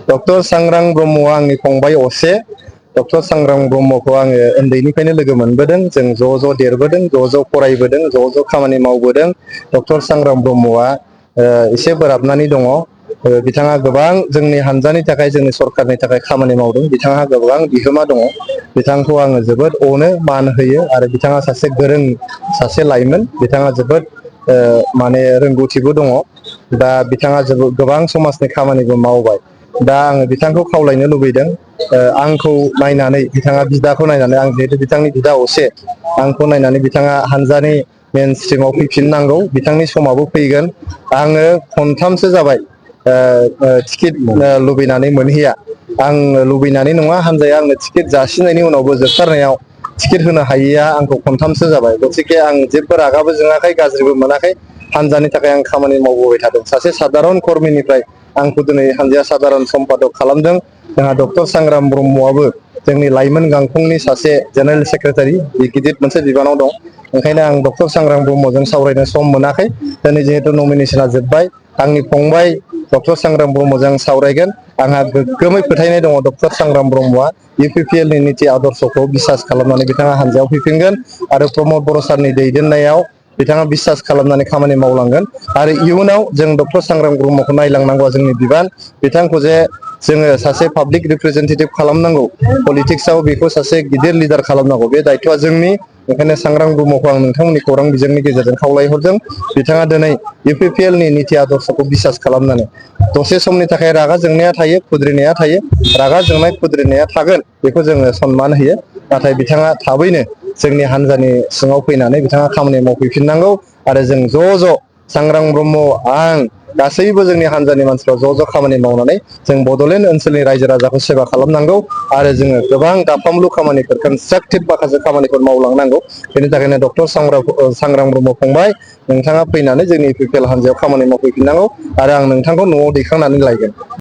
Doctor सांग्रां ब्रह्मआ आंनि फंबाय असे। डक्टर सांग्रां ब्रह्मखौ आङो उन्दैनिफ्रायनो लोगो मोनबोदों। जों ज' देरबोदों, ज' फरायबोदों, ज' खामानि मावबोदों। डक्टर सांग्रां ब्रह्मआ एसे बोराबनानै दङ। बिथाङा गोबां जोंनि हानजानि थाखाय, जोंनि सरखारनि थाखाय खामानि मावदों। बिथाङा गोबां बिहोमा दङ। बिथांखौ आङो जोबोद अनो, मान होयो आरो बिथाङा सासे गोरों सासे लाइमोन। बिथाङा जोबोद माने रोंगौथिबो दङ। दा बिथाङा गोबां समाजनि खामानिबो मावबाय। दा आङो बिथांखौ खावलायनो लुबैदों, आंखौ नायनानै, बिथाङा बिदाखौ नायनानै, आं जिहेतु बिथांनि बिदा असे, आंखौ नायनानै बिथाङा हानजानि मेन स्ट्रिमाव फैफिननांगौ। बिथांनि समाबो फैगोन। आङो खनथामसो जाबाय टिकेट लुबैनानै मोनहैया। आं लुबैनानै नङा, हानजाया आंनो टिकेट जासिनायनि उनावबो जोबथारनायाव टिकेट होनो हायैया आंखौ खनथामसो जाबाय। गथिखे आं जेबो रागाबो जोङाखै, गाज्रिबो मोनाखै। हानजानि थाखाय आं खामानि मावबोबाय थादों। सासे सादारन कर्मिनिफ्राय आंखौ दिनै हानजाया सादारन सम्पादक खालामदों। जोंहा डक्टर सांग्रां ब्रह्मआबो जोंनि लाइमोन गांखंनि सासे जेनेरेल सेक्रेटारि, बे गिदिर मोनसे बिबानाव दं। ओंखायनो आं डक्टर सांग्रां ब्रह्मजों सावरायनो सम मोनाखै। दिनै जिहेतु नमिनेसना जोब्बाय, आंनि फंबाय डक्टर सांग्रां ब्रह्मजों सावरायगोन। आंहा गोग्गोमै फोथायनाय दङ डक्टर सांग्रां ब्रह्मआ UPPL नि निति आदर्शखौ बिसास खालामनानै बिथाङा हानजायाव फैफिनगोन आरो प्रमद बर' सारनि दैदेननायाव बिथाङा बिसास खालामनानै खामानि मावलांगोन। आरो इयुनाव जों डक्टर सांग्रां ब्रह्मखौ नायलांनांगौआ जोंनि बिबान। बिथांखौ जे जोङो सासे पाब्लिक रिप्रेजेन्टेटिभ खालामनांगौ, पलिटिक्सआव बेखौ सासे गिदिर लिडार खालामनांगौ, बे दायथ'आ जोंनि। ओंखायनो सांग्रां ब्रह्मखौ आं नोंथांमोननि खौरां बिजोंनि गेजेरजों खावलायहरदों। बिथाङा दिनै UPPL नि निति आदर्शखौ बिसास खालामनानै, दसे समनि थाखाय रागा जोंनाया थायो, खुद्रिनाया थायो। रागा जोंनाय, खुद्रिनाया थागोन, बेखौ जोङो सनमान होयो। नाथाय बिथाङा थाबैनो जोंनि हानजानि सिङाव फैनानै बिथाङा खामानि मावफैफिननांगौ। आरो जों ज' सांग्रां ब्रह्म, आं, गासैबो जोंनि हानजानि मानसिफ्रा ज' खामानि मावनानै जों बड'लेण्ड ओनसोलनि रायजो राजाखौ सेबा खालामनांगौ। आरो जोङो गोबां दाफामलु खामानिफोर, कनस्ट्राक्टिभ माखासे खामानिफोर मावलांनांगौ। बेनि थाखायनो डक्टर सांग्रां ब्रह्म फंबाय, नोंथाङा फैनानै जोंनि UPPL हानजायाव खामानि मावफैफिननांगौ। आरो आं नोंथांखौ न'आव दैखांनानै लायगोन।